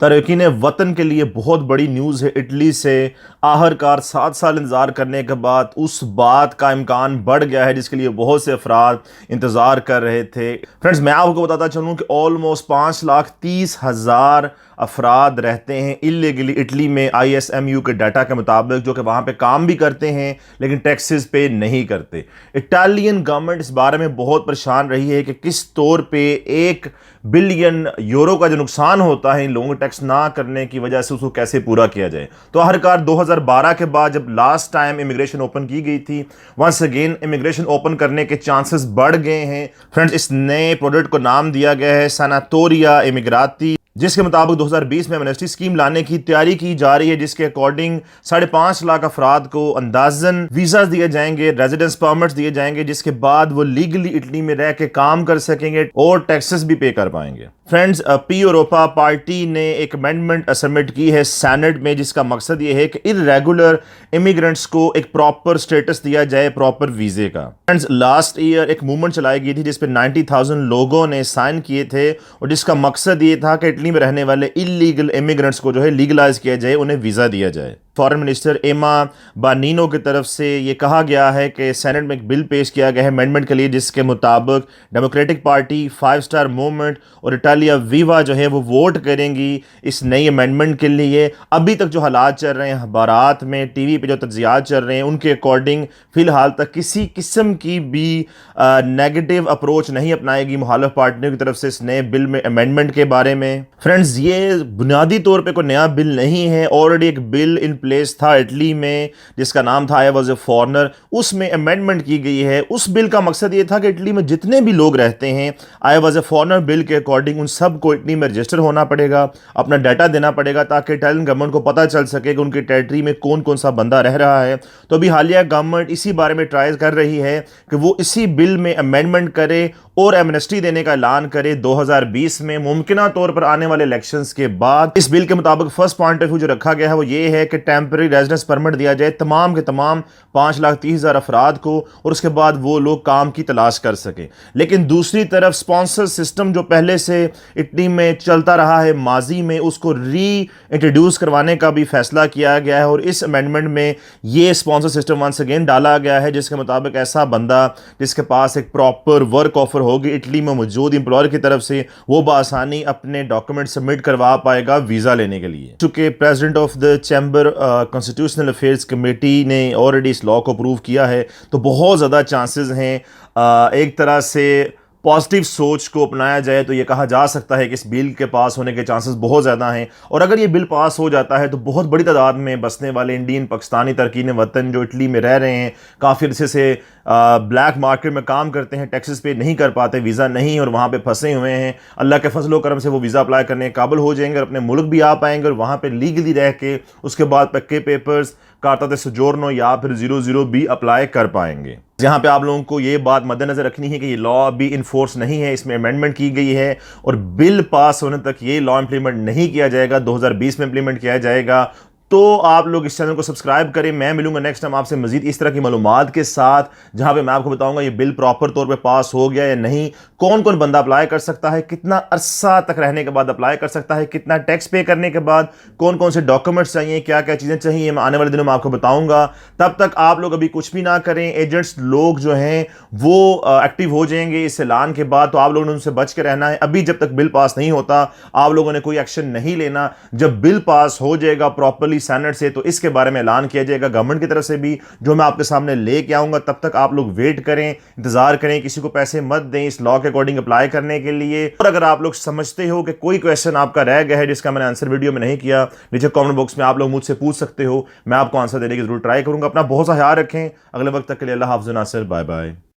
तारकीन वतन के लिए बहुत बड़ी न्यूज़ है इटली से। आखिरकार 7 साल इंतज़ार करने के बाद उस बात का इम्कान बढ़ गया है जिसके लिए बहुत से अफराद इंतज़ार कर रहे थे। फ्रेंड्स, मैं आपको बताता चलूँ कि ऑलमोस्ट 5,30,000 अफराद रहते हैं इलीगली इटली में, ISMU के डाटा के मुताबिक, जो कि वहाँ पे काम भी करते हैं लेकिन टैक्सेस पे नहीं करते। इटालियन गवर्नमेंट इस बारे में बहुत परेशान रही है कि किस तौर पे 1 बिलियन यूरो का जो नुकसान होता है इन लोगों को टैक्स ना करने की वजह से उसको कैसे पूरा किया जाए। तो आखिरकार 2012 के बाद जब लास्ट टाइम इमिग्रेशन ओपन की गई थी, वंस अगेन इमिग्रेशन ओपन करने के चांसेस बढ़ गए हैं। फ्रेंड्स, इस नए प्रोडक्ट को नाम दिया गया है सैनाटोरिया इमिग्राती, जिसके मुताबिक 2020 में एमनेस्टी स्कीम लाने की तैयारी की जा रही है, जिसके अकॉर्डिंग 5.5 लाख अफराद को अंदाजन वीजा दिए जाएंगे, रेजिडेंस परमिट्स दिए जाएंगे, जिसके बाद वो लीगली इटली में रह के काम कर सकेंगे और टैक्सेस भी पे कर पाएंगे। फ्रेंड्स, पी यूरोपा पार्टी ने एक अमेंडमेंट सबमिट की है सेनेट में, जिसका मकसद ये है कि इर्रेगुलर इमिग्रेंट्स को एक प्रॉपर स्टेटस दिया जाए, प्रॉपर वीजे का। फ्रेंड्स, लास्ट ईयर एक मूवमेंट चलाई गई थी जिसपे 90,000 लोगों ने साइन किए थे और जिसका मकसद ये था कि इटली में रहने वाले इलीगल इमिग्रेंट्स को जो है लीगलाइज किया जाए, उन्हें वीजा दिया जाए। फॉरेन मिनिस्टर एमा बानीनो की तरफ से ये कहा गया है कि सेनेट में एक बिल पेश किया गया है अमेंडमेंट के लिए, जिसके मुताबिक डेमोक्रेटिक पार्टी, 5 स्टार मूवमेंट और इटालिया वीवा जो है वो वोट करेंगी इस नई अमेंडमेंट के लिए। अभी तक जो हालात चल रहे हैं अखबारात में, टीवी पे जो तज्जियात चल रहे हैं, उनके अकॉर्डिंग फिलहाल तक किसी किस्म की भी नेगेटिव अप्रोच नहीं अपनाएगी मुखालिफ पार्टियों की तरफ से इस नए बिल में अमेंडमेंट के बारे में। फ्रेंड्स, ये बुनियादी तौर पर कोई नया बिल नहीं है, ऑलरेडी एक बिल इन प्लेस था इटली में जिसका नाम था आई वाज ए फॉरनर, उसमें अमेंडमेंट की गई है। उस बिल का मकसद ये था कि इटली में जितने भी लोग रहते हैं, I was a foreigner bill के अकॉर्डिंग उन सब को इटली में रजिस्टर होना पड़ेगा, अपना डाटा देना पड़ेगा, ताकि इटालियन गवर्नमेंट को पता चल सके कि उनकी टेरिटरी में कौन कौन सा बंदा रह रहा है। तो अभी हालिया गवर्नमेंट इसी बारे में ट्राई कर रही है कि वो इसी बिल में अमेंडमेंट करे और एमनेस्टी देने का ऐलान करे 2020 में, मुमकिना तौर पर आने वाले इलेक्शंस के बाद। इस बिल के मुताबिक फर्स्ट पॉइंट ऑफ व्यू जो रखा गया है वो ये है कि टेम्पररी रेजिडेंस परमिट दिया जाए तमाम के तमाम 5,30,000 अफराद को, और उसके बाद वो लोग काम की तलाश कर सके। लेकिन दूसरी तरफ स्पॉन्सर सिस्टम जो पहले से इटली में चलता रहा है माजी में, उसको री इंट्रोड्यूस करवाने का भी फैसला किया गया है और इस अमेंडमेंट में ये स्पॉन्सर सिस्टम वंस अगेन डाला गया है, जिसके मुताबिक ऐसा बंदा जिसके पास एक प्रॉपर वर्क ऑफर होगी इटली में मौजूद एम्प्लॉयर की तरफ से, वो बआसानी अपने डॉक्यूमेंट सबमिट करवा पाएगा वीजा लेने के लिए। चूंकि president of the chamber constitutional affairs committee ने ऑलरेडी इस लॉ को अप्रूव किया है, तो बहुत ज़्यादा चांसेस हैं एक तरह से पॉजिटिव सोच को अपनाया जाए तो ये कहा जा सकता है कि इस बिल के पास होने के चांसेस बहुत ज़्यादा हैं। और अगर ये बिल पास हो जाता है तो बहुत बड़ी तादाद में बसने वाले इंडियन पाकिस्तानी तारकीन वतन जो इटली में रह रहे हैं, काफ़ी अरसे से ब्लैक मार्केट में काम करते हैं, टैक्सेस पे नहीं कर पाते, वीज़ा नहीं, और वहाँ पे फंसे हुए हैं, अल्लाह के फजलो करम से वो वीज़ा अप्लाई करने के काबिल हो जाएंगे और अपने मुल्क भी आ पाएंगे और वहाँ पे लीगली रह के उसके बाद पक्के पेपर्स, कार्ता दे सोजोर्नो या फिर 00 भी अप्लाई कर पाएंगे। यहाँ पे आप लोगों को ये बात मद्देनजर रखनी है कि ये लॉ अभी इन्फोर्स नहीं है, इसमें अमेंडमेंट की गई है और बिल पास होने तक ये लॉ इंप्लीमेंट नहीं किया जाएगा, 2020 में इंप्लीमेंट किया जाएगा। तो आप लोग इस चैनल को सब्सक्राइब करें। मैं मिलूंगा नेक्स्ट टाइम आपसे मजीद इस तरह की मालूमात के साथ, जहां पे मैं आपको बताऊंगा ये बिल प्रॉपर तौर पे पास हो गया या नहीं, कौन कौन बंदा अप्लाई कर सकता है, कितना अरसा तक रहने के बाद अप्लाई कर सकता है, कितना टैक्स पे करने के बाद कौन कौन से डॉक्यूमेंट्स चाहिए, क्या क्या चीज़ें चाहिए, मैं आने वाले दिनों में आपको बताऊंगा। तब तक आप लोग अभी कुछ भी ना करें। एजेंट्स लोग जो हैं वो एक्टिव हो जाएंगे इस ऐलान के बाद, तो आप लोगों ने उनसे बच के रहना है। अभी जब तक बिल पास नहीं होता आप लोगों ने कोई एक्शन नहीं लेना। जब बिल पास हो जाएगा प्रॉपरली सेनेट से, तो इसके बारे में ऐलान किया जाएगा गवर्नमेंट की तरफ से भी, जो मैं आपके सामने लेके आऊंगा। तब तक आप लोग वेट करें, इंतजार करें, किसी को पैसे मत दें इस लॉ के अकॉर्डिंग अप्लाई करने के लिए। और अगर आप लोग समझते हो कि कोई क्वेश्चन आपका रह गया है जिसका मैंने आंसर वीडियो में नहीं किया, नीचे कमेंट बॉक्स में आप लोग मुझसे पूछ सकते हो, मैं आपको आंसर देने की जरूर ट्राई करूंगा। अपना बहुत सा ख्याल रखें। अगले वक्त तक के लिए अल्लाह हाफ़िज़, नासिर, बाय बाय।